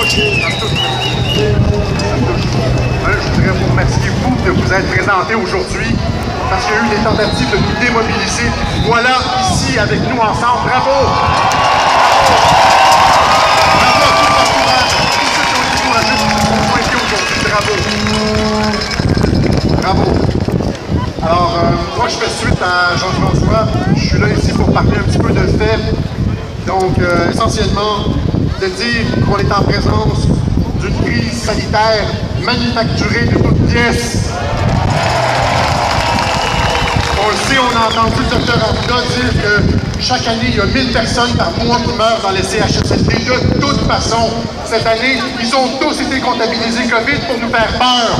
Je voudrais vous remercier, vous, de vous être présentés aujourd'hui, parce qu'il y a eu des tentatives de nous démobiliser. Voilà, ici, avec nous ensemble. Bravo! Bravo à tout votre courage, à tous ceux qui ont été courageux, qui se sont pointés aujourd'hui. Bravo! Bravo! Alors, moi, je fais suite à Jean-François. Je suis là ici pour parler un petit peu de faits. Donc, essentiellement, de dire qu'on est en présence d'une crise sanitaire manufacturée de toutes pièces. On le sait, on a entendu le Dr Arruda dire que chaque année, il y a 1000 personnes par mois qui meurent dans les CHSLD. De toute façon, cette année, ils ont tous été comptabilisés COVID pour nous faire peur.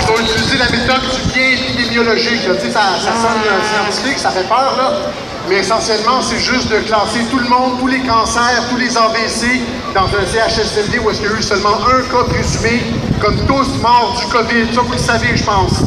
Ils ont utilisé la méthode du bien épidémiologique. Tu sais, ça sonne scientifique, ça fait peur, là. Mais essentiellement, c'est juste de classer tout le monde, tous les cancers, tous les AVC dans un CHSLD où est-ce qu'il y a eu seulement un cas présumé, comme tous morts du COVID. Ça, vous le savez, je pense.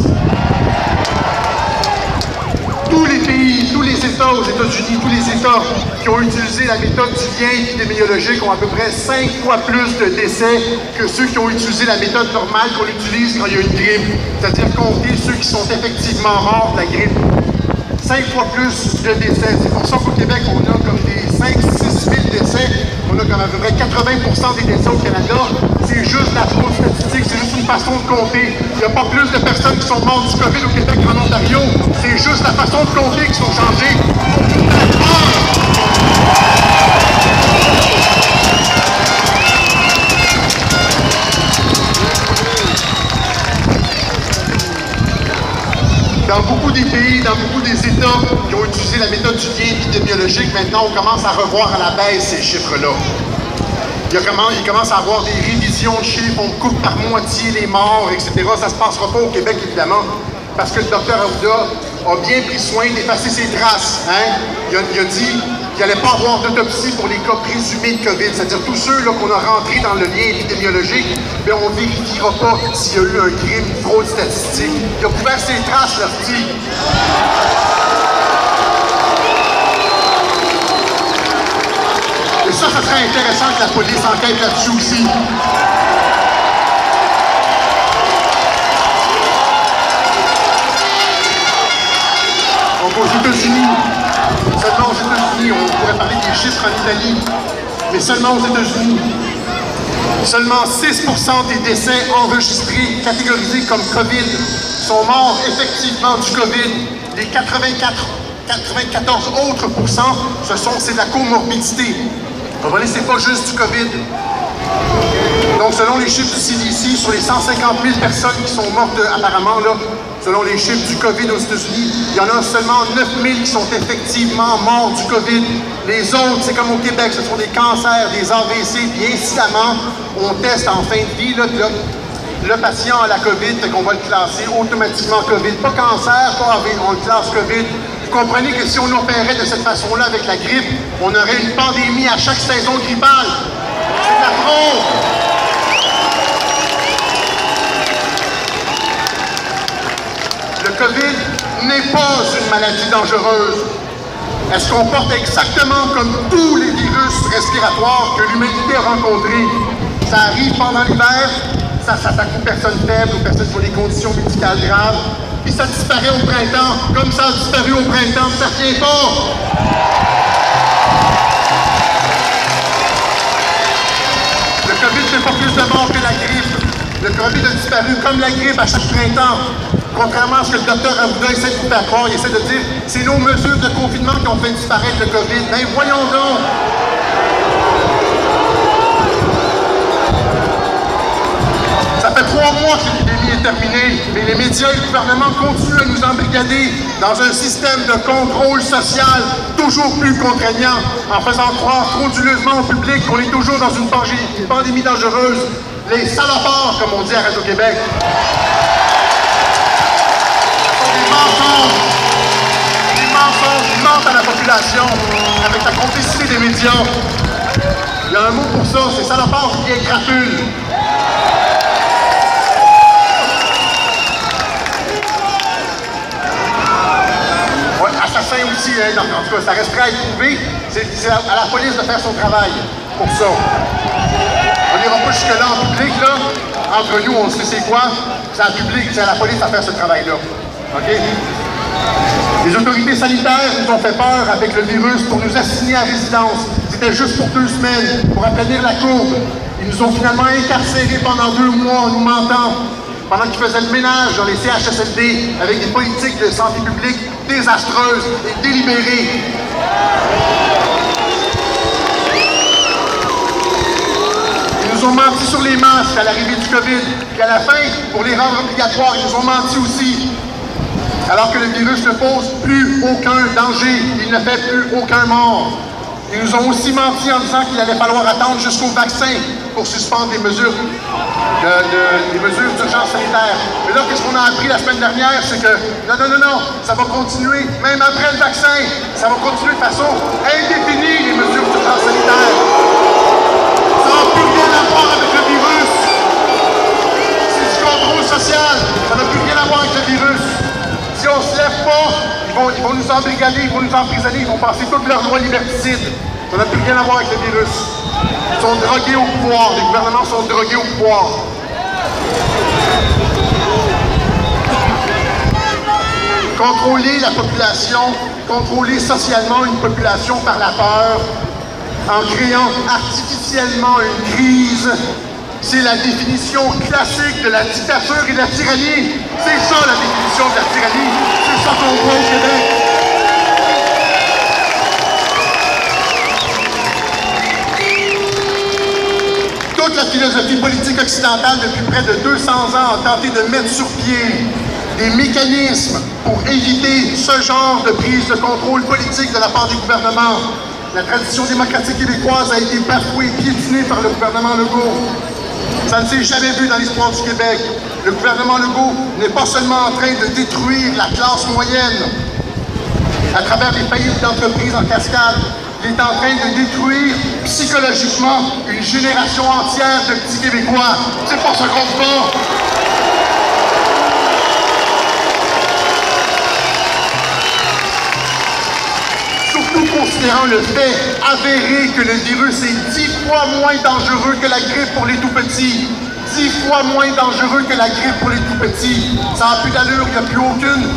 Tous les pays, tous les États aux États-Unis, tous les États qui ont utilisé la méthode du bien épidémiologique ont à peu près 5 fois plus de décès que ceux qui ont utilisé la méthode normale qu'on utilise quand il y a une grippe. C'est-à-dire compter ceux qui sont effectivement morts de la grippe. 5 fois plus de décès. C'est pour ça qu'au Québec, on a comme des 5-6 000 décès. On a comme à peu près 80% des décès au Canada. C'est juste la fraude statistique, c'est juste une façon de compter. Il n'y a pas plus de personnes qui sont mortes du COVID au Québec qu'en Ontario. C'est juste la façon de compter qui sont changées pour nous faire peur. Dans beaucoup des pays, dans beaucoup des États qui ont utilisé la méthode du bien épidémiologique, maintenant, on commence à revoir à la baisse ces chiffres-là. Il commence à avoir des révisions de chiffres, on coupe par moitié les morts, etc. Ça ne se passera pas au Québec, évidemment, parce que le Dr Arruda a bien pris soin d'effacer ses traces. Hein? Il a dit qu'il n'allait pas avoir d'autopsie pour les cas présumés de COVID, c'est-à-dire tous ceux qu'on a rentrés dans le lien épidémiologique, mais on ne vérifiera pas s'il y a eu un crime, une fraude statistique. Il a couvert ses traces, leur petit. Et ça serait intéressant que la police enquête là-dessus aussi. Donc aux États-Unis, seulement aux États-Unis, on pourrait parler des chiffres en Italie, mais seulement aux États-Unis, seulement 6% des décès enregistrés, catégorisés comme COVID, sont morts effectivement du COVID. Les 94 autres pourcents, c'est de la comorbidité. C'est pas juste du COVID. Donc, selon les chiffres du CDC, sur les 150 000 personnes qui sont mortes apparemment, là, selon les chiffres du COVID aux États-Unis, il y en a seulement 9 000 qui sont effectivement morts du COVID. Les autres, c'est comme au Québec, ce sont des cancers, des AVC, puis incidemment, on teste en fin de vie, là, le patient a la COVID, fait qu'on va le classer automatiquement COVID. Pas cancer, pas AVC, on le classe COVID. Vous comprenez que si on opérait de cette façon-là avec la grippe, on aurait une pandémie à chaque saison grippale. C'est de la fraude. Le COVID n'est pas une maladie dangereuse. Elle se comporte exactement comme tous les virus respiratoires que l'humanité a rencontrés. Ça arrive pendant l'hiver, ça s'attaque aux personnes faibles, aux personnes qui ont des conditions médicales graves, puis ça disparaît au printemps, comme ça a disparu au printemps, ça ne revient pas. Le COVID fait pas plus de morts que la grippe. Le COVID a disparu comme la grippe à chaque printemps. Contrairement à ce que le Dr Arruda essaie de vous faire croire, il essaie de dire c'est nos mesures de confinement qui ont fait disparaître le COVID. Mais voyons donc! Ça fait 3 mois que l'épidémie est terminée, mais les médias et le gouvernement continuent à nous embrigader dans un système de contrôle social toujours plus contraignant, en faisant croire frauduleusement au public qu'on est toujours dans une pandémie dangereuse. Les salopards, comme on dit à Radio-Québec. Des mensonges mentent à la population avec la complicité des médias. Il y a un mot pour ça, c'est salopard qui vient crapule. vaccin aussi, hein, donc, en tout cas, ça restera à être prouvé. C'est à la police de faire son travail pour ça. On n'ira pas jusque-là en public, là. Entre nous, on sait c'est quoi. C'est à public, c'est à la police à faire ce travail-là. OK? Les autorités sanitaires nous ont fait peur avec le virus pour nous assigner à résidence. C'était juste pour 2 semaines, pour aplanir la courbe. Ils nous ont finalement incarcérés pendant 2 mois en nous mentant, pendant qu'ils faisaient le ménage dans les CHSLD avec des politiques de santé publique désastreuses et délibérées. Ils nous ont menti sur les masques à l'arrivée du COVID, puis à la fin, pour les rendre obligatoires, ils nous ont menti aussi. Alors que le virus ne pose plus aucun danger, il ne fait plus aucun mort. Ils nous ont aussi menti en disant qu'il allait falloir attendre jusqu'au vaccin pour suspendre les mesures d'urgence sanitaire. Mais là, qu'est-ce qu'on a appris la semaine dernière? C'est que non, ça va continuer, même après le vaccin, ça va continuer de façon indéfinie, les mesures d'urgence sanitaire. Ça n'a plus rien à voir avec le virus. C'est du contrôle social, ça n'a plus rien à voir avec le virus. Si on ne se lève pas, ils vont nous embrigader, ils vont nous emprisonner, ils vont passer toutes leurs lois liberticides. Ça n'a plus rien à voir avec le virus. Ils sont drogués au pouvoir, les gouvernements sont drogués au pouvoir. Contrôler la population, contrôler socialement une population par la peur, en créant artificiellement une crise, c'est la définition classique de la dictature et de la tyrannie. C'est ça la définition de la tyrannie. C'est ça qu'on voit au Québec. Toute la philosophie politique occidentale depuis près de 200 ans a tenté de mettre sur pied des mécanismes pour éviter ce genre de prise de contrôle politique de la part des gouvernements. La tradition démocratique québécoise a été bafouée, piétinée par le gouvernement Legault. Ça ne s'est jamais vu dans l'histoire du Québec. Le gouvernement Legault n'est pas seulement en train de détruire la classe moyenne à travers des faillites d'entreprises en cascade, il est en train de détruire psychologiquement une génération entière de petits Québécois. C'est pour ça qu'on se bat. Considérant le fait avéré que le virus est 10 fois moins dangereux que la grippe pour les tout-petits. 10 fois moins dangereux que la grippe pour les tout-petits. Ça n'a plus d'allure, il n'y a plus aucune.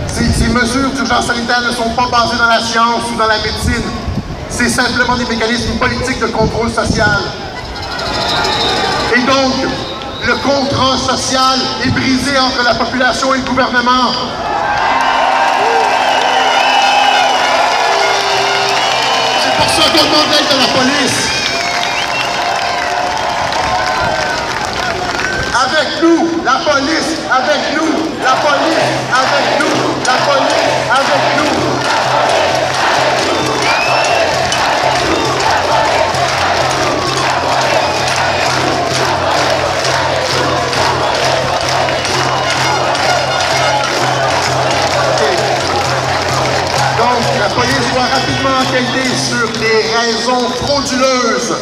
Ces mesures d'urgence sanitaire ne sont pas basées dans la science ou dans la médecine. C'est simplement des mécanismes politiques de contrôle social. Et donc, le contrat social est brisé entre la population et le gouvernement. C'est pour ça qu'on demande l'aide de la police. Avec nous, la police, avec nous, la police, avec nous, la police, avec nous. Donc, la police doit rapidement enquêter sur les raisons frauduleuses.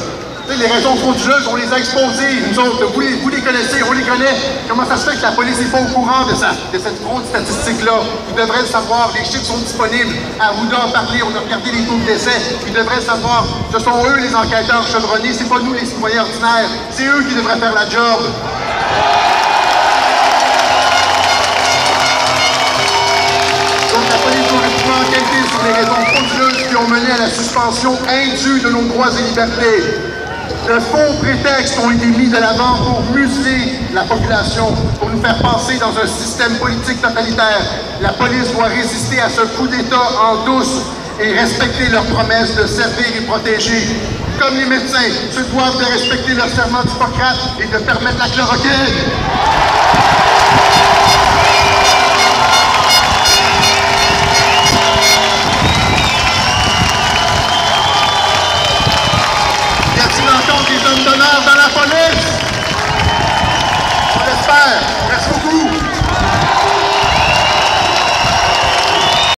Tu sais, les raisons frauduleuses, on les a exposées, nous autres, vous les connaissez, on les connaît. Comment ça se fait que la police n'est pas au courant de cette fraude statistique-là? Ils devraient le savoir, les chiffres sont disponibles. Arruda a parlé, on a regardé les taux de décès. Ils devraient le savoir. Ce sont eux les enquêteurs chevronnés, c'est pas nous les citoyens ordinaires. C'est eux qui devraient faire la job. Donc la police doit rapidement enquêter sur les raisons frauduleuses qui ont mené à la suspension indue de nos droits et libertés. De faux prétextes ont été mis de l'avant pour museler la population, pour nous faire passer dans un système politique totalitaire. La police doit résister à ce coup d'État en douce et respecter leurs promesses de servir et protéger. Comme les médecins se doivent de respecter leur serment d'Hippocrate et de permettre la chloroquine. Y a-t-il encore des hommes d'honneur dans la police? On l'espère.